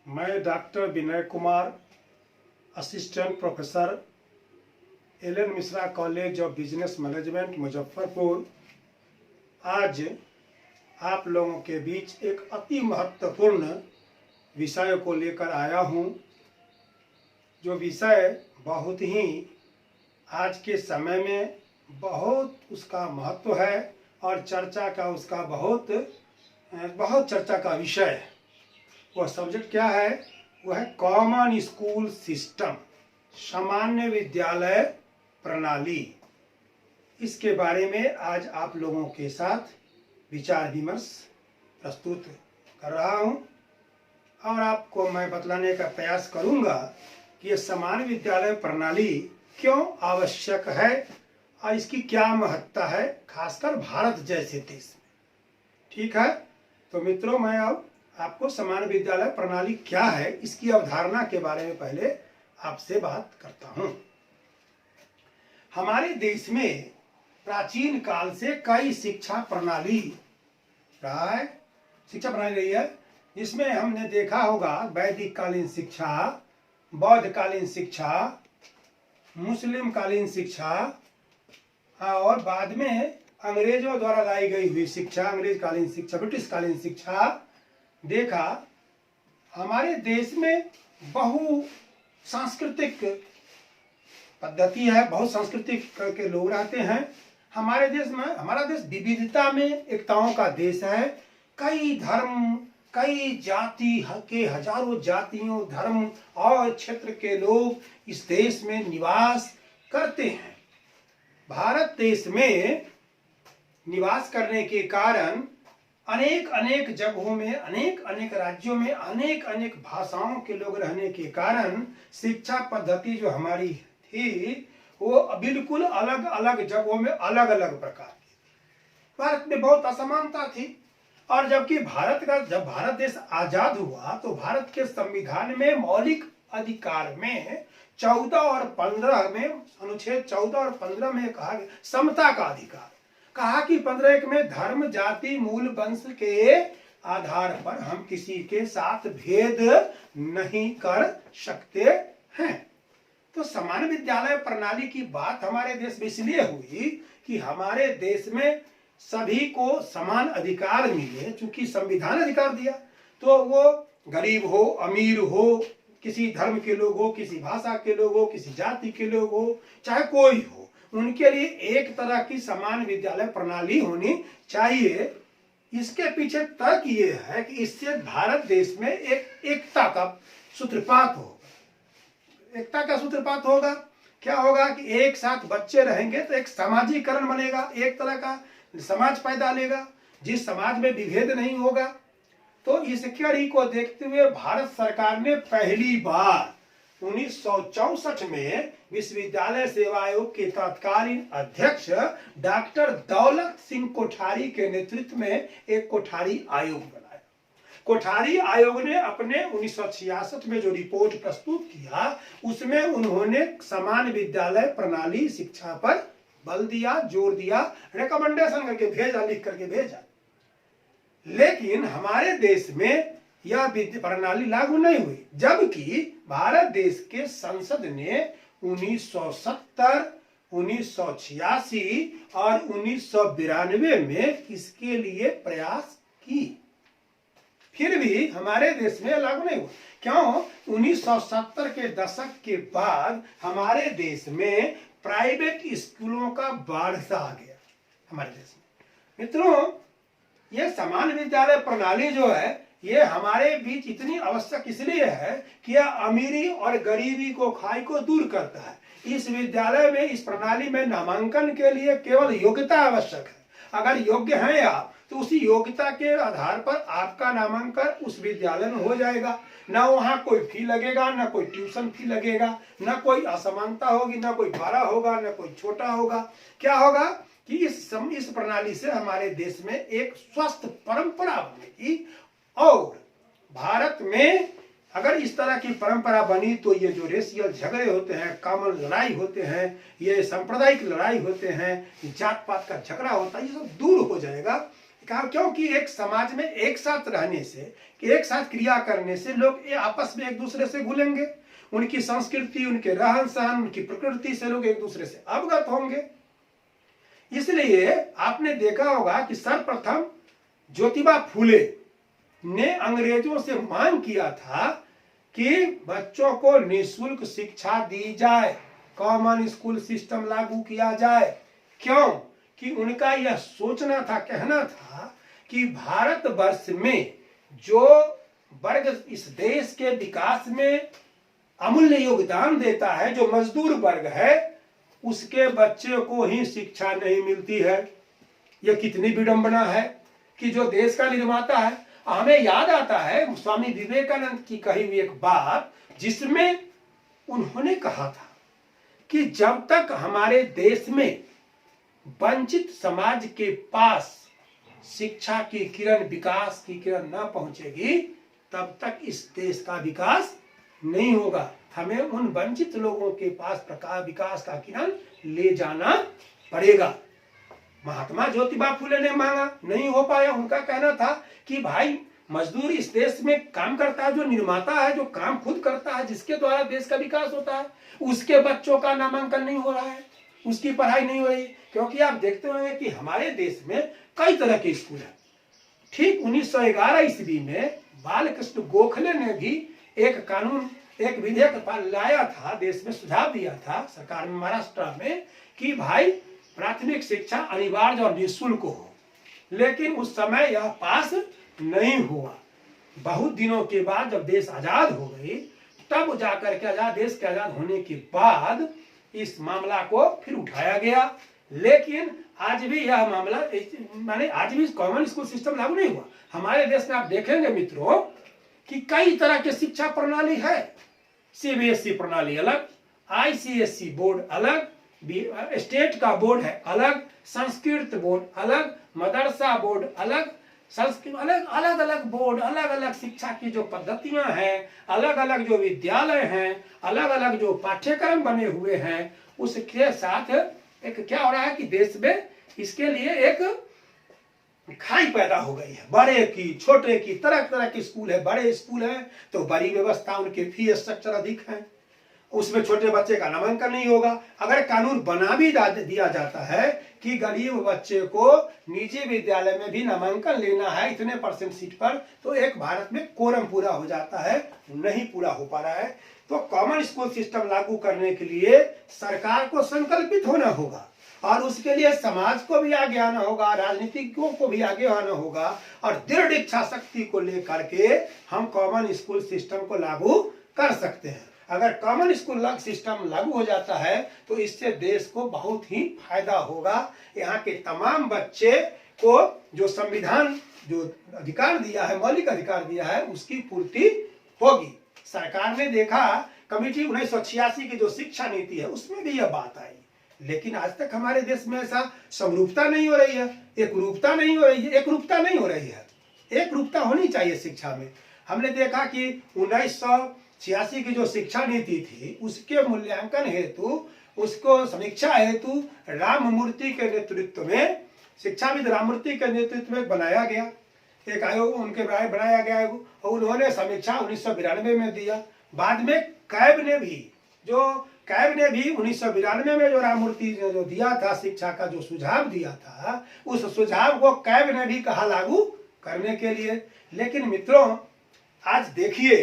मैं doctor Vinay Kumar, assistant professor, LN. Mishra college of business management Muzaffarpur, आज आप लोगों के बीच एक अति महत्वपूर्ण विषय को लेकर आया हूं। जो विषय बहुत ही आज के समय में बहुत उसका महत्व है और चर्चा का उसका बहुत चर्चा का विषय है। वह सब्जेक्ट क्या है? वह है कॉमन स्कूल सिस्टम, सामान्य विद्यालय प्रणाली। इसके बारे में आज आप लोगों के साथ विचार विमर्श प्रस्तुत कर रहा हूं और आपको मैं बतलाने का प्रयास करूंगा कि यह सामान्य विद्यालय प्रणाली क्यों आवश्यक है और इसकी क्या महत्ता है, खासकर भारत जैसे देश में। ठीक है, तो मित्रों, मैं अब आपको सामान्य विद्यालय प्रणाली क्या है, इसकी अवधारणा के बारे में पहले आपसे बात करता हूं। हमारे देश में प्राचीन काल से कई शिक्षा प्रणाली रहा है, शिक्षा प्रणाली रही है, जिसमें हमने देखा होगा वैदिक कालीन शिक्षा, बौद्ध कालीन शिक्षा, मुस्लिम कालीन शिक्षा और बाद में अंग्रेजों द्वारा लाई गई हुई शिक्षा, अंग्रेज कालीन शिक्षा, ब्रिटिश कालीन शिक्षा। देखा हमारे देश में बहु सांस्कृतिक पद्धति है, बहुत सांस्कृतिक के लोग रहते हैं। हमारे देश में, हमारा देश विविधता में एकताओं का देश है। कई धर्म, कई जाति के हजारों जातियों, धर्म और क्षेत्र के लोग इस देश में निवास करते हैं। भारत देश में निवास करने के कारण अनेक जगहों में, अनेक राज्यों में अनेक भाषाओं के लोग रहने के कारण शिक्षा पद्धति जो हमारी थी वो बिल्कुल अलग अलग जगहों में अलग अलग प्रकार की। भारत में बहुत असमानता थी और जब भारत देश आजाद हुआ तो भारत के संविधान में मौलिक अधिकार में 14 और 15 में, अनुच्छेद 14 और 15 में कहा गया समता का अधिकार। कहा कि 15 में धर्म, जाति, मूल वंश के आधार पर हम किसी के साथ भेद नहीं कर सकते हैं। तो सामान्य विद्यालय प्रणाली की बात हमारे देश में इसलिए हुई कि हमारे देश में सभी को समान अधिकार मिले, चूंकि संविधान अधिकार दिया। तो वो गरीब हो, अमीर हो, किसी धर्म के लोग हो, किसी भाषा के लोग हो, किसी जाति के लोग हो, चाहे कोई हो, उनके लिए एक तरह की समान विद्यालय प्रणाली होनी चाहिए। इसके पीछे तर्क ये है कि इससे भारत देश में एकता का सूत्रपात होगा। एकता का सूत्रपात होगा, क्या होगा कि एक साथ बच्चे रहेंगे तो एक सामाजिकरण बनेगा, एक तरह का समाज पैदा लेगा जिस समाज में विभेद नहीं होगा। तो इस कड़ी को देखते हुए भारत सरकार ने पहली बार 1964 में विश्वविद्यालय सेवा आयोग के तत्कालीन अध्यक्ष डॉक्टर दौलत सिंह कोठारी के नेतृत्व में एक कोठारी आयोग बनाया। कोठारी आयोग ने अपने 1966 में जो रिपोर्ट प्रस्तुत किया उसमें उन्होंने समान विद्यालय प्रणाली शिक्षा पर बल दिया, जोर दिया, रिकमेंडेशन करके भेजा, लिख करके भेजा। लेकिन हमारे देश में यह प्रणाली लागू नहीं हुई, जबकि भारत देश के संसद ने 1970, 1986 और 1992 में इसके लिए प्रयास की, फिर भी हमारे देश में लागू नहीं हुआ। क्यों? 1970 के दशक के बाद हमारे देश में प्राइवेट स्कूलों का बाढ़ सा आ गया हमारे देश में। मित्रों, यह समान विद्यालय प्रणाली जो है ये हमारे बीच इतनी आवश्यक इसलिए है कि यह अमीरी और गरीबी को, खाई को दूर करता है। इस विद्यालय में, इस प्रणाली में नामांकन के लिए केवल योग्यता आवश्यक है। अगर योग्य हैं आप तो उसी योग्यता के आधार पर आपका नामांकन उस विद्यालय में हो जाएगा। ना वहाँ कोई फी लगेगा, ना कोई ट्यूशन फी लगेगा, ना कोई असमानता होगी, ना कोई बड़ा होगा, ना कोई छोटा होगा। क्या होगा कि इस प्रणाली से हमारे देश में एक स्वस्थ परंपरा बनेगी और भारत में अगर इस तरह की परंपरा बनी तो ये जो रेशियल झगड़े होते हैं, कॉमन लड़ाई होते हैं, ये सांप्रदायिक लड़ाई होते हैं, जात पात का झगड़ा होता है, ये सब दूर हो जाएगा। क्योंकि एक समाज में एक साथ रहने से, एक साथ क्रिया करने से लोग आपस में एक दूसरे से घुलेंगे, उनकी संस्कृति, उनके रहन सहन, उनकी प्रकृति से लोग एक दूसरे से अवगत होंगे। इसलिए आपने देखा होगा कि सर्वप्रथम ज्योतिबा फूले ने अंग्रेजों से मांग किया था कि बच्चों को निःशुल्क शिक्षा दी जाए, कॉमन स्कूल सिस्टम लागू किया जाए। क्यों? कि उनका यह सोचना था, कहना था कि भारतवर्ष में जो वर्ग इस देश के विकास में अमूल्य योगदान देता है, जो मजदूर वर्ग है, उसके बच्चे को ही शिक्षा नहीं मिलती है। यह कितनी विडंबना है कि जो देश का निर्माता है, हमें याद आता है स्वामी विवेकानंद की कही हुई एक बात, जिसमें उन्होंने कहा था कि जब तक हमारे देश में वंचित समाज के पास शिक्षा की किरण, विकास की किरण न पहुंचेगी, तब तक इस देश का विकास नहीं होगा। हमें उन वंचित लोगों के पास विकास का किरण ले जाना पड़ेगा। महात्मा ज्योतिबा फूले ने मांगा, नहीं हो पाया। उनका कहना था कि भाई मजदूर इस देश में काम करता है, जो निर्माता है, जो काम खुद करता है, जिसके द्वारा देश का विकास होता है, उसके बच्चों का नामांकन नहीं हो रहा है, उसकी पढ़ाई नहीं हो रही। क्योंकि आप देखते होंगे कि हमारे देश में कई तरह के स्कूल हैं। ठीक 1911 ईस्वी में बालकृष्ण गोखले ने भी एक कानून, एक विधेयक लाया था, देश में सुझाव दिया था सरकार में, महाराष्ट्र में, कि भाई प्राथमिक शिक्षा अनिवार्य और निःशुल्क हो। लेकिन उस समय यह पास नहीं हुआ। बहुत दिनों के बाद जब देश आजाद हो गई, तब जाकर के देश के आजाद होने के बाद इस मामला को फिर उठाया गया। लेकिन आज भी यह मामला, माने आज भी कॉमन स्कूल सिस्टम लागू नहीं हुआ। हमारे देश में आप देखेंगे मित्रों कि कई तरह के शिक्षा प्रणाली है। सीबीएसई प्रणाली अलग, आईसीएसई बोर्ड अलग, स्टेट का बोर्ड है अलग, संस्कृत बोर्ड अलग, मदरसा बोर्ड अलग, संस्कृत अलग, अलग अलग बोर्ड, अलग अलग शिक्षा की जो पद्धतियां हैं, अलग अलग जो विद्यालय हैं, अलग अलग जो पाठ्यक्रम बने हुए हैं, उसके साथ एक क्या हो रहा है कि देश में इसके लिए एक खाई पैदा हो गई है। बड़े की, छोटे की, तरह तरह के स्कूल है। बड़े स्कूल है तो बड़ी व्यवस्था, उनके फी स्ट्रक्चर अधिक है, उसमें छोटे बच्चे का नामांकन नहीं होगा। अगर कानून बना भी दिया जाता है कि गरीब बच्चे को निजी विद्यालय में भी नामांकन लेना है इतने % सीट पर, तो एक भारत में कोरम पूरा हो जाता है, नहीं पूरा हो पा रहा है। तो कॉमन स्कूल सिस्टम लागू करने के लिए सरकार को संकल्पित होना होगा, और उसके लिए समाज को भी आगे आना होगा, राजनीतिज्ञों को भी आगे आना होगा, और दृढ़ इच्छा शक्ति को लेकर के हम कॉमन स्कूल सिस्टम को लागू कर सकते हैं। अगर कॉमन स्कूल सिस्टम लागू हो जाता है तो इससे देश को बहुत ही फायदा होगा। यहाँ के तमाम बच्चे को जो संविधान जो अधिकार दिया है, मौलिक अधिकार दिया है, उसकी पूर्ति होगी। सरकार ने देखा, कमेटी 1986 की जो शिक्षा नीति है उसमें भी यह बात आई, लेकिन आज तक हमारे देश में ऐसा समरूपता नहीं हो रही है, एकरूपता नहीं हो रही है, एकरूपता नहीं हो रही है। एकरूपता होनी चाहिए शिक्षा में। हमने देखा कि 1986 की जो शिक्षा नीति थी, उसके मूल्यांकन हेतु, उसको समीक्षा हेतु राममूर्ति के नेतृत्व में, शिक्षाविद राममूर्ति के नेतृत्व में बनाया गया एक आयोग, उनके बनाया गया, और उन्होंने समीक्षा 1992 में दिया। बाद में कैब ने भी 1992 में जो राममूर्ति ने जो दिया था शिक्षा का जो सुझाव दिया था, उस सुझाव को कैब ने भी कहा लागू करने के लिए। लेकिन मित्रों, आज देखिए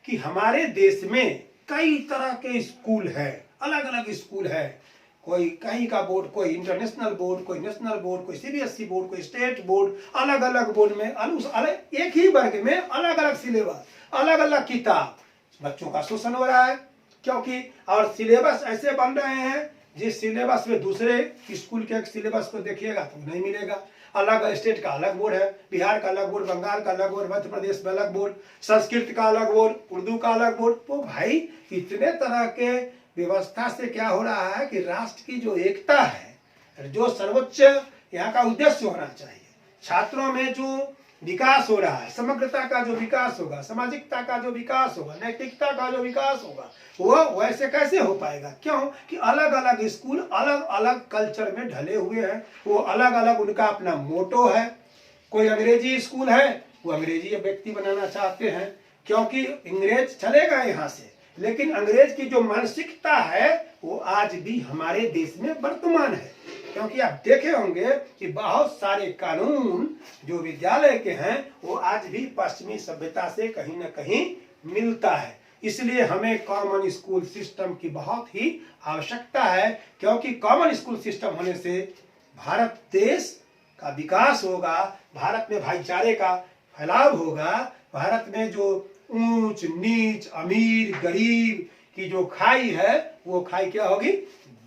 कि हमारे देश में कई तरह के स्कूल है, अलग अलग स्कूल है, कोई कहीं का बोर्ड, कोई इंटरनेशनल बोर्ड, कोई नेशनल बोर्ड, कोई सीबीएसई बोर्ड, कोई स्टेट बोर्ड, अलग अलग बोर्ड में अलग एक ही वर्ग में अलग अलग सिलेबस, अलग अलग किताब। बच्चों का शोषण हो रहा है, क्योंकि और सिलेबस ऐसे बन रहे हैं जिस सिलेबस में दूसरे स्कूल के सिलेबस को देखिएगा तो नहीं मिलेगा। अलग स्टेट का अलग बोर्ड है, बिहार का अलग बोर्ड, बंगाल का अलग बोर्ड, मध्य प्रदेश में अलग बोर्ड, संस्कृत का अलग बोर्ड, उर्दू का अलग बोर्ड। तो भाई इतने तरह के व्यवस्था से क्या हो रहा है कि राष्ट्र की जो एकता है, जो सर्वोच्च यहाँ का उद्देश्य होना चाहिए, छात्रों में जो विकास हो रहा है, समग्रता का जो विकास होगा, सामाजिकता का जो विकास होगा, नैतिकता का जो विकास होगा, वो वैसे कैसे हो पाएगा? क्यों कि अलग अलग स्कूल अलग अलग कल्चर में ढले हुए हैं, वो अलग अलग उनका अपना मोटो है। कोई अंग्रेजी स्कूल है, वो अंग्रेजी व्यक्ति बनाना चाहते हैं, क्योंकि अंग्रेज चलेगा यहाँ से, लेकिन अंग्रेज की जो मानसिकता है वो आज भी हमारे देश में वर्तमान है। क्योंकि आप देखे होंगे कि बहुत सारे कानून जो विद्यालय के हैं वो आज भी पश्चिमी सभ्यता से कहीं न कहीं मिलता है। इसलिए हमें कॉमन स्कूल सिस्टम की बहुत ही आवश्यकता है, क्योंकि कॉमन स्कूल सिस्टम होने से भारत देश का विकास होगा, भारत में भाईचारे का फैलाव होगा, भारत में जो ऊंच नीच अमीर गरीब की जो खाई है वो खाई क्या होगी,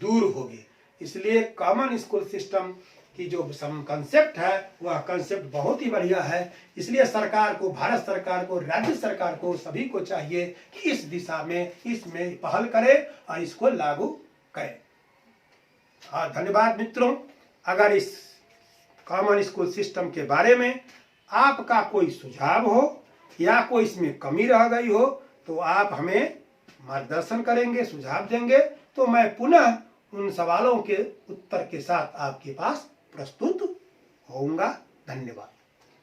दूर होगी। इसलिए कॉमन स्कूल सिस्टम की जो कंसेप्ट है वह कंसेप्ट बहुत ही बढ़िया है। इसलिए सरकार को, भारत सरकार को, राज्य सरकार को, सभी को चाहिए कि इस दिशा में, इसमें पहल करे और इसको लागू करे। और धन्यवाद मित्रों। अगर इस कॉमन स्कूल सिस्टम के बारे में आपका कोई सुझाव हो या कोई इसमें कमी रह गई हो तो आप हमें मार्गदर्शन करेंगे, सुझाव देंगे, तो मैं पुनः उन सवालों के उत्तर के साथ आपके पास प्रस्तुत होऊंगा। धन्यवाद।